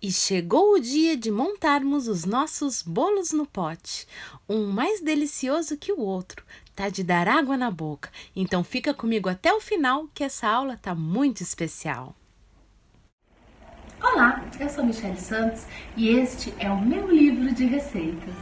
E chegou o dia de montarmos os nossos bolos no pote. Um mais delicioso que o outro. Tá de dar água na boca. Então fica comigo até o final que essa aula tá muito especial. Olá, eu sou Michele Santos e este é o meu livro de receitas.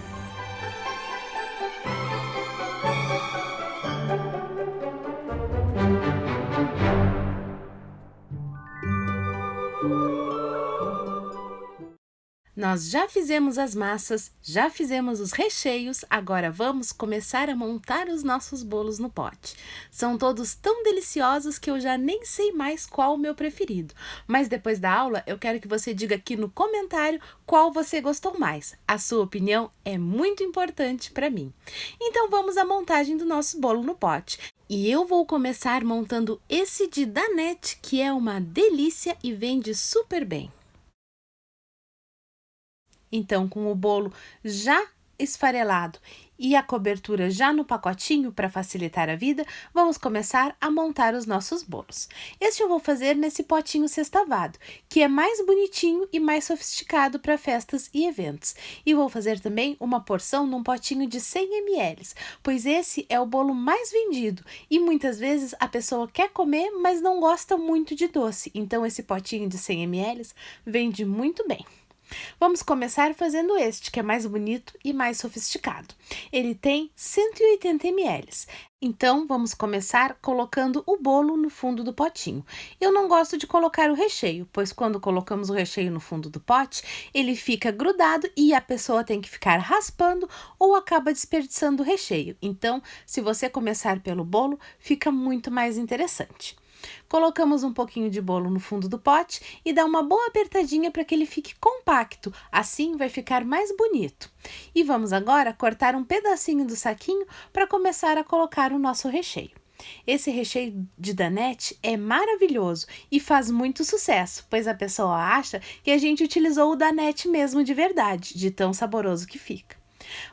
Nós já fizemos as massas, já fizemos os recheios, agora vamos começar a montar os nossos bolos no pote. São todos tão deliciosos que eu já nem sei mais qual o meu preferido. Mas depois da aula eu quero que você diga aqui no comentário qual você gostou mais. A sua opinião é muito importante para mim. Então vamos à montagem do nosso bolo no pote. E eu vou começar montando esse de Danette, que é uma delícia e vende super bem. Então, com o bolo já esfarelado e a cobertura já no pacotinho para facilitar a vida, vamos começar a montar os nossos bolos. Este eu vou fazer nesse potinho sextavado, que é mais bonitinho e mais sofisticado para festas e eventos. E vou fazer também uma porção num potinho de 100 ml, pois esse é o bolo mais vendido e muitas vezes a pessoa quer comer, mas não gosta muito de doce. Então, esse potinho de 100 ml vende muito bem. Vamos começar fazendo este, que é mais bonito e mais sofisticado. Ele tem 180 ml. Então, vamos começar colocando o bolo no fundo do potinho. Eu não gosto de colocar o recheio, pois quando colocamos o recheio no fundo do pote, ele fica grudado e a pessoa tem que ficar raspando ou acaba desperdiçando o recheio. Então, se você começar pelo bolo, fica muito mais interessante. Colocamos um pouquinho de bolo no fundo do pote e dá uma boa apertadinha para que ele fique compacto, assim vai ficar mais bonito. E vamos agora cortar um pedacinho do saquinho para começar a colocar o nosso recheio. Esse recheio de Danette é maravilhoso e faz muito sucesso, pois a pessoa acha que a gente utilizou o Danette mesmo de verdade, de tão saboroso que fica.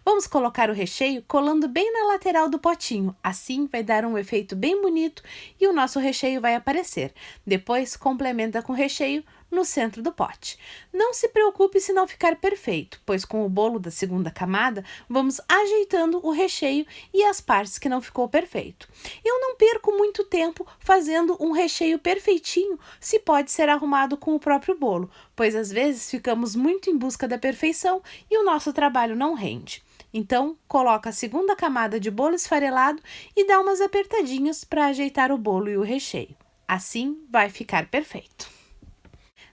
Vamos colocar o recheio colando bem na lateral do potinho, assim vai dar um efeito bem bonito e o nosso recheio vai aparecer. Depois complementa com recheio no centro do pote. Não se preocupe se não ficar perfeito, pois com o bolo da segunda camada vamos ajeitando o recheio e as partes que não ficou perfeito. Eu não perco muito tempo fazendo um recheio perfeitinho se pode ser arrumado com o próprio bolo, pois às vezes ficamos muito em busca da perfeição e o nosso trabalho não rende. Então, coloca a segunda camada de bolo esfarelado e dá umas apertadinhas para ajeitar o bolo e o recheio. Assim vai ficar perfeito.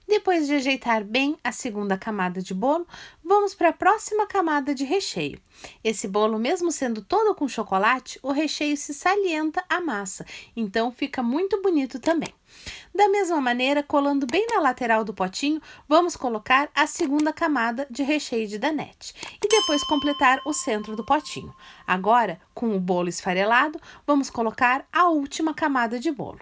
Depois de ajeitar bem a segunda camada de bolo, vamos para a próxima camada de recheio. Esse bolo, mesmo sendo todo com chocolate, o recheio se salienta a massa, então fica muito bonito também. Da mesma maneira, colando bem na lateral do potinho, vamos colocar a segunda camada de recheio de Danette e depois completar o centro do potinho. Agora, com o bolo esfarelado, vamos colocar a última camada de bolo.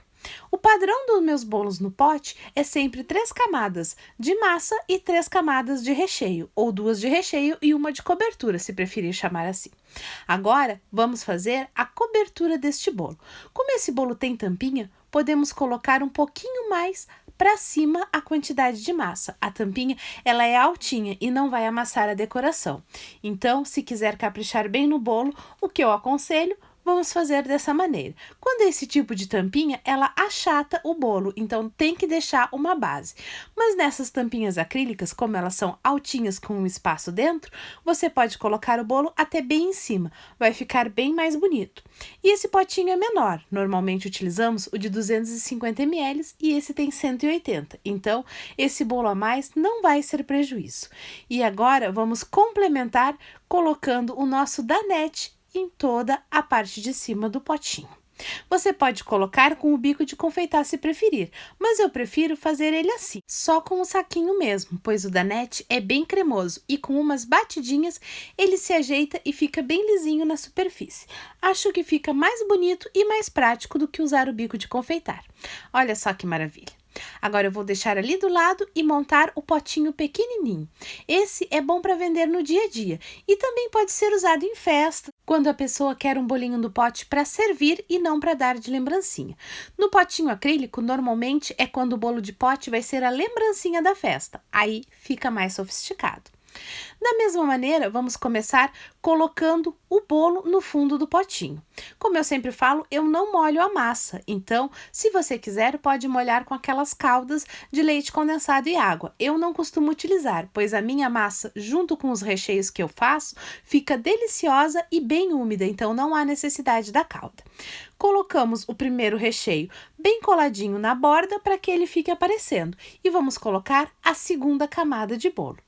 O padrão dos meus bolos no pote é sempre 3 camadas de massa e 3 camadas de recheio, ou 2 de recheio e uma de cobertura, se preferir chamar assim. Agora, vamos fazer a cobertura deste bolo. Como esse bolo tem tampinha, podemos colocar um pouquinho mais para cima a quantidade de massa. A tampinha, ela é altinha e não vai amassar a decoração. Então, se quiser caprichar bem no bolo, o que eu aconselho, vamos fazer dessa maneira. Quando é esse tipo de tampinha, ela achata o bolo, então tem que deixar uma base. Mas nessas tampinhas acrílicas, como elas são altinhas com um espaço dentro, você pode colocar o bolo até bem em cima, vai ficar bem mais bonito. E esse potinho é menor, normalmente utilizamos o de 250 ml e esse tem 180, então esse bolo a mais não vai ser prejuízo. E agora vamos complementar colocando o nosso Danette em toda a parte de cima do potinho. Você pode colocar com o bico de confeitar se preferir, mas eu prefiro fazer ele assim, só com o saquinho mesmo, pois o Danette é bem cremoso e com umas batidinhas ele se ajeita e fica bem lisinho na superfície. Acho que fica mais bonito e mais prático do que usar o bico de confeitar. Olha só que maravilha! Agora eu vou deixar ali do lado e montar o potinho pequenininho. Esse é bom para vender no dia a dia e também pode ser usado em festa, quando a pessoa quer um bolinho do pote para servir e não para dar de lembrancinha. No potinho acrílico, normalmente é quando o bolo de pote vai ser a lembrancinha da festa. Aí fica mais sofisticado. Da mesma maneira, vamos começar colocando o bolo no fundo do potinho. Como eu sempre falo, eu não molho a massa, então, se você quiser, pode molhar com aquelas caldas de leite condensado e água. Eu não costumo utilizar, pois a minha massa, junto com os recheios que eu faço, fica deliciosa e bem úmida, então não há necessidade da calda. Colocamos o primeiro recheio bem coladinho na borda para que ele fique aparecendo e vamos colocar a segunda camada de bolo.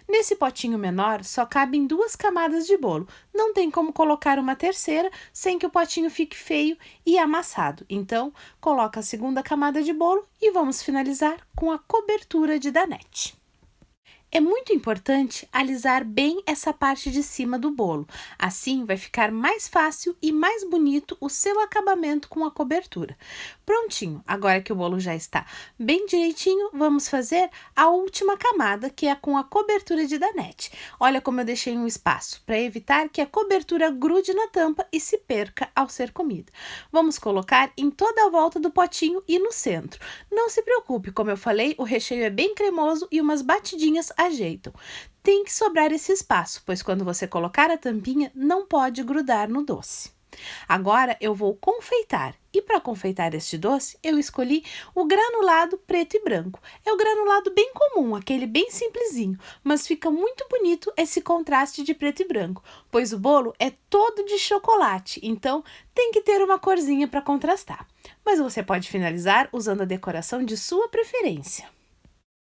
Nesse potinho menor, só cabem 2 camadas de bolo. Não tem como colocar uma terceira sem que o potinho fique feio e amassado. Então, coloca a segunda camada de bolo e vamos finalizar com a cobertura de danete. É muito importante alisar bem essa parte de cima do bolo. Assim vai ficar mais fácil e mais bonito o seu acabamento com a cobertura. Prontinho, agora que o bolo já está bem direitinho, vamos fazer a última camada, que é com a cobertura de danete. Olha como eu deixei um espaço para evitar que a cobertura grude na tampa e se perca ao ser comida. Vamos colocar em toda a volta do potinho e no centro. Não se preocupe, como eu falei, o recheio é bem cremoso e umas batidinhas ajeitam. Tem que sobrar esse espaço, pois quando você colocar a tampinha, não pode grudar no doce. Agora eu vou confeitar. E para confeitar este doce, eu escolhi o granulado preto e branco. É o granulado bem comum, aquele bem simplesinho, mas fica muito bonito esse contraste de preto e branco, pois o bolo é todo de chocolate, então tem que ter uma corzinha para contrastar. Mas você pode finalizar usando a decoração de sua preferência.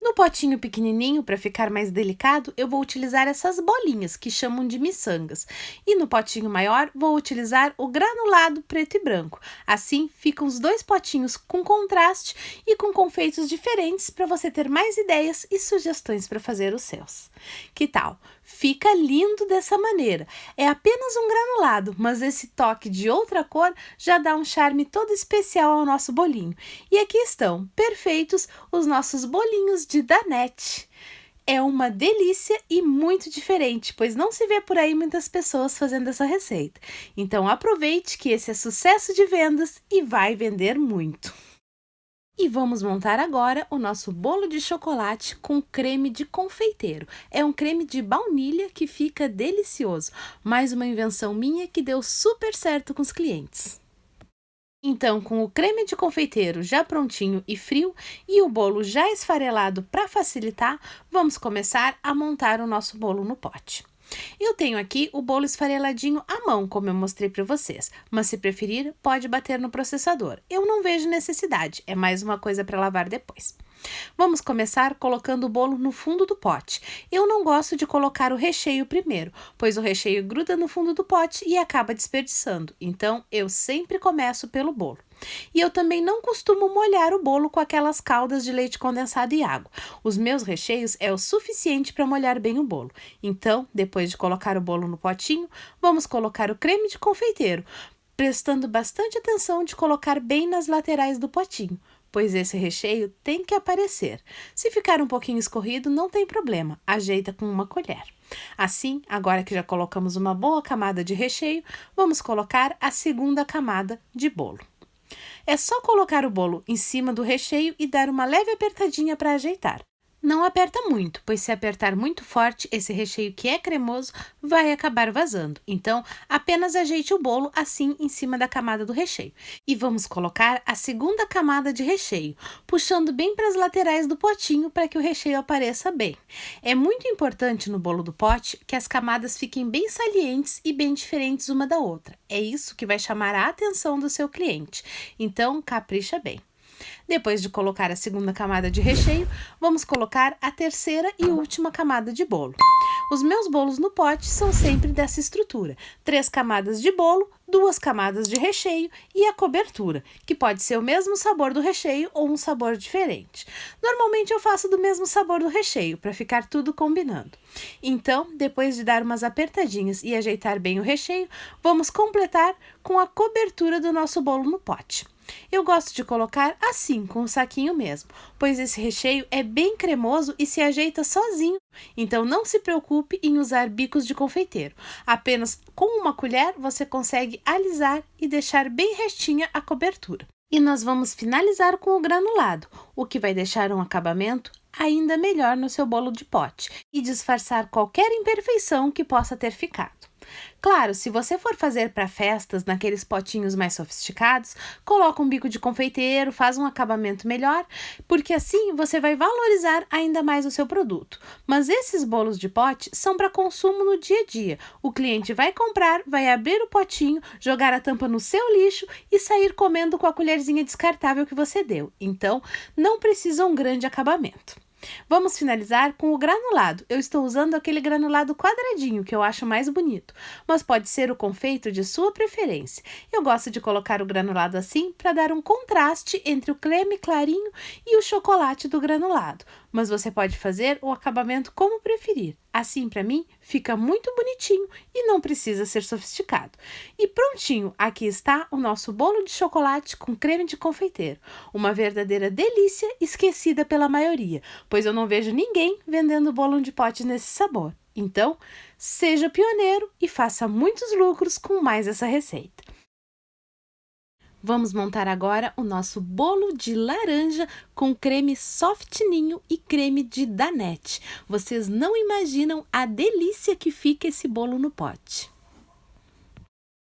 No potinho pequenininho, para ficar mais delicado, eu vou utilizar essas bolinhas, que chamam de miçangas. E no potinho maior, vou utilizar o granulado preto e branco. Assim, ficam os 2 potinhos com contraste e com confeitos diferentes para você ter mais ideias e sugestões para fazer os seus. Que tal? Fica lindo dessa maneira. É apenas um granulado, mas esse toque de outra cor já dá um charme todo especial ao nosso bolinho. E aqui estão, perfeitos, os nossos bolinhos de danete. É uma delícia e muito diferente, pois não se vê por aí muitas pessoas fazendo essa receita. Então aproveite que esse é sucesso de vendas e vai vender muito. E vamos montar agora o nosso bolo de chocolate com creme de confeiteiro. É um creme de baunilha que fica delicioso. Mais uma invenção minha que deu super certo com os clientes. Então, com o creme de confeiteiro já prontinho e frio e o bolo já esfarelado para facilitar, vamos começar a montar o nosso bolo no pote. Eu tenho aqui o bolo esfareladinho à mão, como eu mostrei para vocês, mas se preferir, pode bater no processador. Eu não vejo necessidade, é mais uma coisa para lavar depois. Vamos começar colocando o bolo no fundo do pote. Eu não gosto de colocar o recheio primeiro, pois o recheio gruda no fundo do pote e acaba desperdiçando. Então, eu sempre começo pelo bolo. E eu também não costumo molhar o bolo com aquelas caldas de leite condensado e água. Os meus recheios é o suficiente para molhar bem o bolo. Então, depois de colocar o bolo no potinho, vamos colocar o creme de confeiteiro, prestando bastante atenção de colocar bem nas laterais do potinho, pois esse recheio tem que aparecer. Se ficar um pouquinho escorrido, não tem problema, ajeita com uma colher. Assim, agora que já colocamos uma boa camada de recheio, vamos colocar a segunda camada de bolo. É só colocar o bolo em cima do recheio e dar uma leve apertadinha para ajeitar. Não aperta muito, pois se apertar muito forte, esse recheio que é cremoso vai acabar vazando. Então, apenas ajeite o bolo assim em cima da camada do recheio. E vamos colocar a segunda camada de recheio, puxando bem para as laterais do potinho para que o recheio apareça bem. É muito importante no bolo do pote que as camadas fiquem bem salientes e bem diferentes uma da outra. É isso que vai chamar a atenção do seu cliente. Então, capricha bem. Depois de colocar a segunda camada de recheio, vamos colocar a terceira e última camada de bolo. Os meus bolos no pote são sempre dessa estrutura: 3 camadas de bolo, 2 camadas de recheio e a cobertura, que pode ser o mesmo sabor do recheio ou um sabor diferente. Normalmente eu faço do mesmo sabor do recheio, para ficar tudo combinando. Então, depois de dar umas apertadinhas e ajeitar bem o recheio, vamos completar com a cobertura do nosso bolo no pote. Eu gosto de colocar assim, com o saquinho mesmo, pois esse recheio é bem cremoso e se ajeita sozinho. Então não se preocupe em usar bicos de confeiteiro. Apenas com uma colher você consegue alisar e deixar bem restinha a cobertura. E nós vamos finalizar com o granulado, o que vai deixar um acabamento ainda melhor no seu bolo de pote e disfarçar qualquer imperfeição que possa ter ficado. Claro, se você for fazer para festas naqueles potinhos mais sofisticados, coloca um bico de confeiteiro, faz um acabamento melhor, porque assim você vai valorizar ainda mais o seu produto. Mas esses bolos de pote são para consumo no dia a dia. O cliente vai comprar, vai abrir o potinho, jogar a tampa no seu lixo e sair comendo com a colherzinha descartável que você deu. Então, não precisa um grande acabamento. Vamos finalizar com o granulado. Eu estou usando aquele granulado quadradinho que eu acho mais bonito, mas pode ser o confeito de sua preferência. Eu gosto de colocar o granulado assim para dar um contraste entre o creme clarinho e o chocolate do granulado, mas você pode fazer o acabamento como preferir. Assim, para mim, fica muito bonitinho e não precisa ser sofisticado. E prontinho, aqui está o nosso bolo de chocolate com creme de confeiteiro. Uma verdadeira delícia esquecida pela maioria, pois eu não vejo ninguém vendendo bolo de pote nesse sabor. Então, seja pioneiro e faça muitos lucros com mais essa receita. Vamos montar agora o nosso bolo de laranja com creme soft ninho e creme de danette. Vocês não imaginam a delícia que fica esse bolo no pote.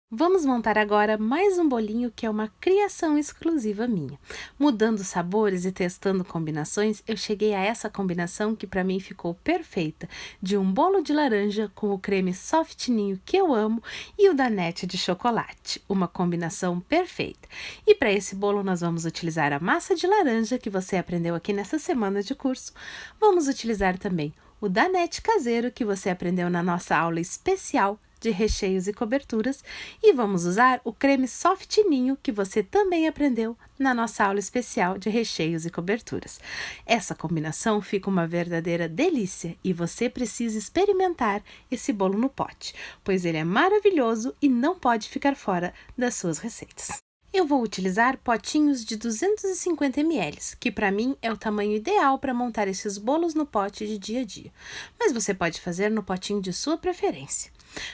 Vamos montar agora mais um bolinho que é uma criação exclusiva minha. Mudando sabores e testando combinações, eu cheguei a essa combinação que para mim ficou perfeita, de um bolo de laranja com o creme soft ninho que eu amo e o danette de chocolate, uma combinação perfeita. E para esse bolo nós vamos utilizar a massa de laranja que você aprendeu aqui nessa semana de curso. Vamos utilizar também o danette caseiro que você aprendeu na nossa aula especial de recheios e coberturas, e vamos usar o creme soft ninho que você também aprendeu na nossa aula especial de recheios e coberturas. Essa combinação fica uma verdadeira delícia e você precisa experimentar esse bolo no pote, pois ele é maravilhoso e não pode ficar fora das suas receitas. Eu vou utilizar potinhos de 250 ml, que para mim é o tamanho ideal para montar esses bolos no pote de dia a dia, mas você pode fazer no potinho de sua preferência.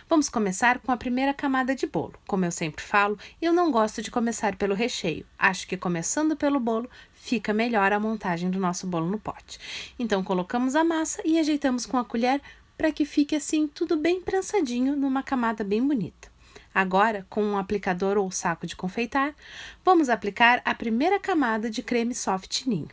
Vamos começar com a primeira camada de bolo. Como eu sempre falo, eu não gosto de começar pelo recheio. Acho que começando pelo bolo fica melhor a montagem do nosso bolo no pote. Então colocamos a massa e ajeitamos com a colher para que fique assim tudo bem prensadinho numa camada bem bonita. Agora, com um aplicador ou saco de confeitar, vamos aplicar a primeira camada de creme soft ninho.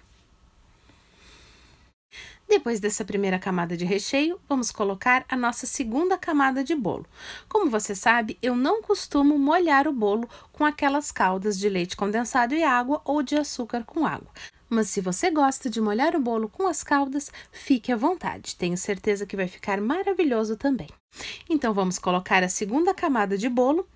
Depois dessa primeira camada de recheio, vamos colocar a nossa segunda camada de bolo. Como você sabe, eu não costumo molhar o bolo com aquelas caldas de leite condensado e água ou de açúcar com água. Mas se você gosta de molhar o bolo com as caldas, fique à vontade. Tenho certeza que vai ficar maravilhoso também. Então vamos colocar a segunda camada de bolo,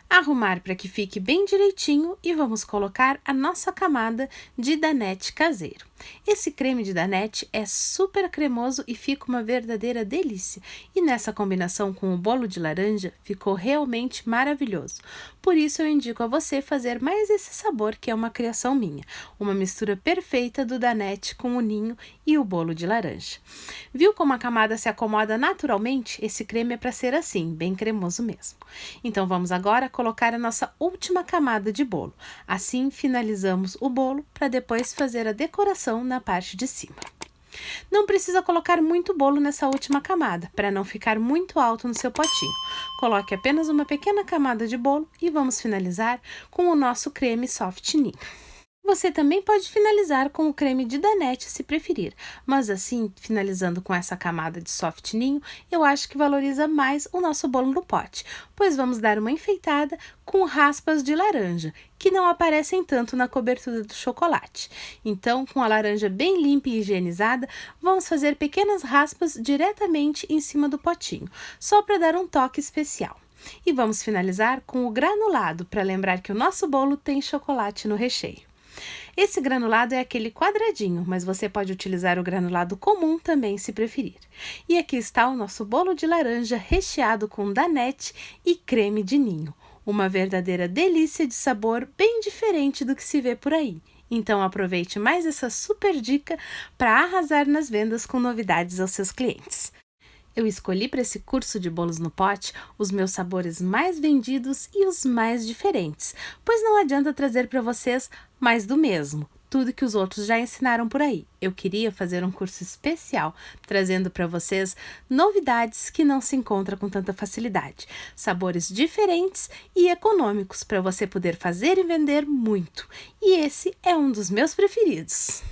arrumar para que fique bem direitinho e vamos colocar a nossa camada de danette caseiro. Esse creme de danette é super cremoso e fica uma verdadeira delícia. E nessa combinação com o bolo de laranja, ficou realmente maravilhoso. Por isso eu indico a você fazer mais esse sabor que é uma criação minha. Uma mistura perfeita do danette com o ninho e o bolo de laranja. Viu como a camada se acomoda naturalmente? Esse creme é para ser assim, bem cremoso mesmo. Então vamos agora colocar a nossa última camada de bolo. Assim finalizamos o bolo para depois fazer a decoração na parte de cima. Não precisa colocar muito bolo nessa última camada, para não ficar muito alto no seu potinho. Coloque apenas uma pequena camada de bolo e vamos finalizar com o nosso creme soft ninho. Você também pode finalizar com o creme de danette se preferir, mas assim, finalizando com essa camada de soft ninho, eu acho que valoriza mais o nosso bolo no pote, pois vamos dar uma enfeitada com raspas de laranja, que não aparecem tanto na cobertura do chocolate. Então, com a laranja bem limpa e higienizada, vamos fazer pequenas raspas diretamente em cima do potinho, só para dar um toque especial. E vamos finalizar com o granulado, para lembrar que o nosso bolo tem chocolate no recheio. Esse granulado é aquele quadradinho, mas você pode utilizar o granulado comum também se preferir. E aqui está o nosso bolo de laranja recheado com danette e creme de ninho. uma verdadeira delícia de sabor bem diferente do que se vê por aí. Então aproveite mais essa super dica para arrasar nas vendas com novidades aos seus clientes. Eu escolhi para esse curso de bolos no pote os meus sabores mais vendidos e os mais diferentes, pois não adianta trazer para vocês mais do mesmo, tudo que os outros já ensinaram por aí. Eu queria fazer um curso especial, trazendo para vocês novidades que não se encontram com tanta facilidade, sabores diferentes e econômicos para você poder fazer e vender muito. E esse é um dos meus preferidos.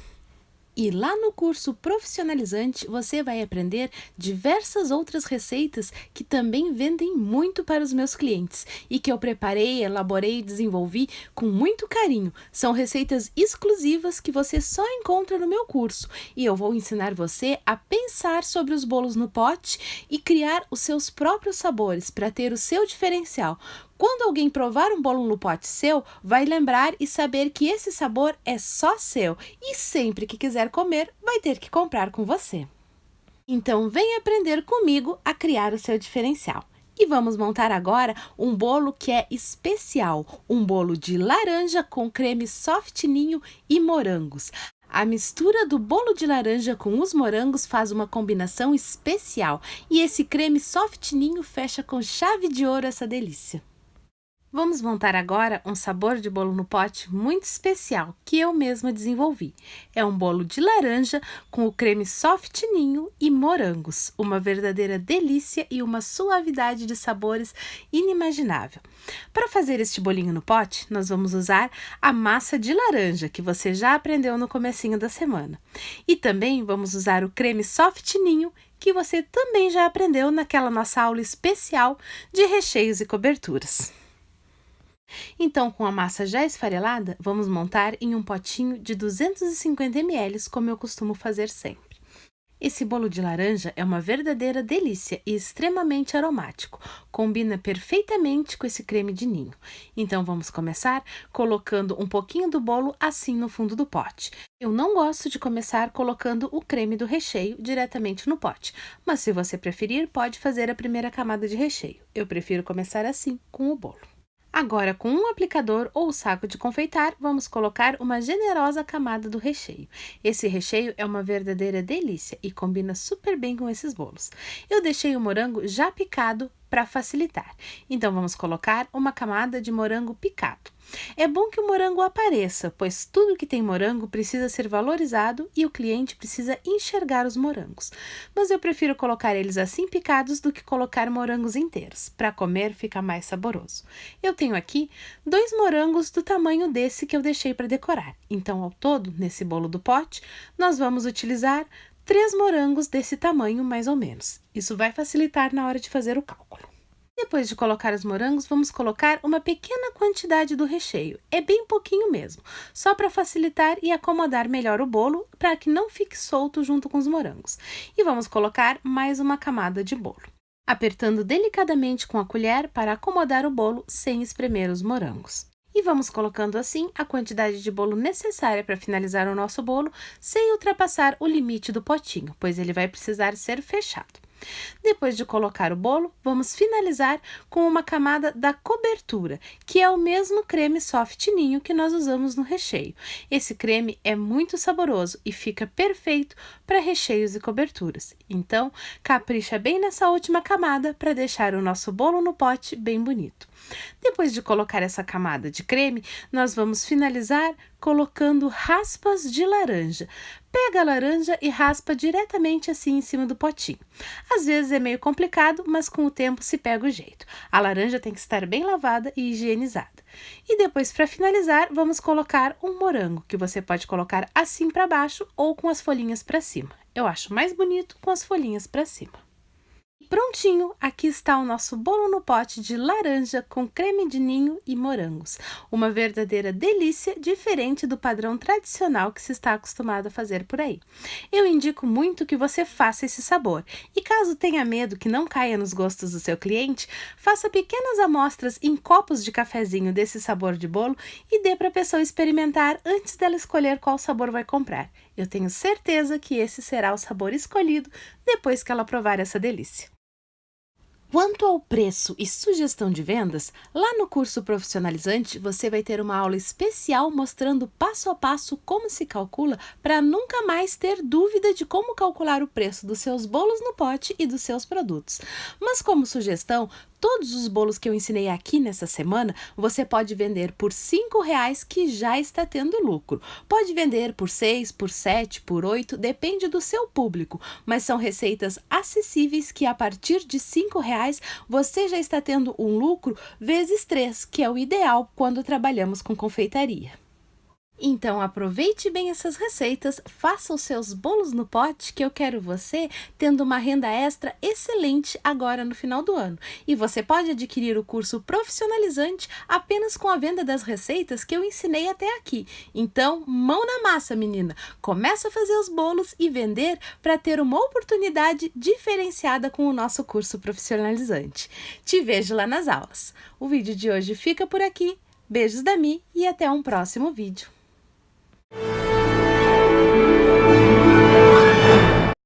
E lá no curso profissionalizante você vai aprender diversas outras receitas que também vendem muito para os meus clientes e que eu preparei, elaborei e desenvolvi com muito carinho. São receitas exclusivas que você só encontra no meu curso e eu vou ensinar você a pensar sobre os bolos no pote e criar os seus próprios sabores para ter o seu diferencial. Quando alguém provar um bolo no pote seu, vai lembrar e saber que esse sabor é só seu e sempre que quiser comer, vai ter que comprar com você. Então, vem aprender comigo a criar o seu diferencial. E vamos montar agora um bolo que é especial, um bolo de laranja com creme soft ninho e morangos. A mistura do bolo de laranja com os morangos faz uma combinação especial e esse creme soft ninho fecha com chave de ouro essa delícia. Vamos montar agora um sabor de bolo no pote muito especial que eu mesma desenvolvi. É um bolo de laranja com o creme soft ninho e morangos, uma verdadeira delícia e uma suavidade de sabores inimaginável. Para fazer este bolinho no pote, nós vamos usar a massa de laranja que você já aprendeu no comecinho da semana. E também vamos usar o creme soft ninho que você também já aprendeu naquela nossa aula especial de recheios e coberturas. Então, com a massa já esfarelada, vamos montar em um potinho de 250 ml, como eu costumo fazer sempre. Esse bolo de laranja é uma verdadeira delícia e extremamente aromático. Combina perfeitamente com esse creme de ninho. Então, vamos começar colocando um pouquinho do bolo assim no fundo do pote. Eu não gosto de começar colocando o creme do recheio diretamente no pote, mas se você preferir, pode fazer a primeira camada de recheio. Eu prefiro começar assim, com o bolo. Agora, com um aplicador ou saco de confeitar, vamos colocar uma generosa camada do recheio. Esse recheio é uma verdadeira delícia e combina super bem com esses bolos. Eu deixei o morango já picado para facilitar. Então, vamos colocar uma camada de morango picado. É bom que o morango apareça, pois tudo que tem morango precisa ser valorizado e o cliente precisa enxergar os morangos. Mas eu prefiro colocar eles assim picados do que colocar morangos inteiros. Para comer fica mais saboroso. Eu tenho aqui 2 morangos do tamanho desse que eu deixei para decorar. Então, ao todo, nesse bolo do pote, nós vamos utilizar 3 morangos desse tamanho mais ou menos. Isso vai facilitar na hora de fazer o cálculo. Depois de colocar os morangos, vamos colocar uma pequena quantidade do recheio. É bem pouquinho mesmo, só para facilitar e acomodar melhor o bolo, para que não fique solto junto com os morangos. E vamos colocar mais uma camada de bolo, apertando delicadamente com a colher para acomodar o bolo sem espremer os morangos. E vamos colocando assim a quantidade de bolo necessária para finalizar o nosso bolo, sem ultrapassar o limite do potinho, pois ele vai precisar ser fechado. Depois de colocar o bolo, vamos finalizar com uma camada da cobertura, que é o mesmo creme soft ninho que nós usamos no recheio. Esse creme é muito saboroso e fica perfeito para recheios e coberturas. Então, capricha bem nessa última camada para deixar o nosso bolo no pote bem bonito. Depois de colocar essa camada de creme, nós vamos finalizar colocando raspas de laranja. Pega a laranja e raspa diretamente assim em cima do potinho. Às vezes é meio complicado, mas com o tempo se pega o jeito. A laranja tem que estar bem lavada e higienizada. E depois, para finalizar, vamos colocar um morango, que você pode colocar assim para baixo ou com as folhinhas para cima. Eu acho mais bonito com as folhinhas para cima. Prontinho, aqui está o nosso bolo no pote de laranja com creme de ninho e morangos. Uma verdadeira delícia, diferente do padrão tradicional que se está acostumado a fazer por aí. Eu indico muito que você faça esse sabor. E caso tenha medo que não caia nos gostos do seu cliente, faça pequenas amostras em copos de cafezinho desse sabor de bolo e dê para a pessoa experimentar antes dela escolher qual sabor vai comprar. Eu tenho certeza que esse será o sabor escolhido depois que ela provar essa delícia. Quanto ao preço e sugestão de vendas, lá no curso profissionalizante você vai ter uma aula especial mostrando passo a passo como se calcula para nunca mais ter dúvida de como calcular o preço dos seus bolos no pote e dos seus produtos. Mas como sugestão, todos os bolos que eu ensinei aqui nessa semana, você pode vender por R$ 5 que já está tendo lucro. Pode vender por 6, por 7, por 8, depende do seu público, mas são receitas acessíveis que a partir de R$ 5 você já está tendo um lucro vezes 3, que é o ideal quando trabalhamos com confeitaria. Então aproveite bem essas receitas, faça os seus bolos no pote que eu quero você tendo uma renda extra excelente agora no final do ano. E você pode adquirir o curso profissionalizante apenas com a venda das receitas que eu ensinei até aqui. Então, mão na massa, menina! Começa a fazer os bolos e vender para ter uma oportunidade diferenciada com o nosso curso profissionalizante. Te vejo lá nas aulas. O vídeo de hoje fica por aqui. Beijos da Mi e até um próximo vídeo.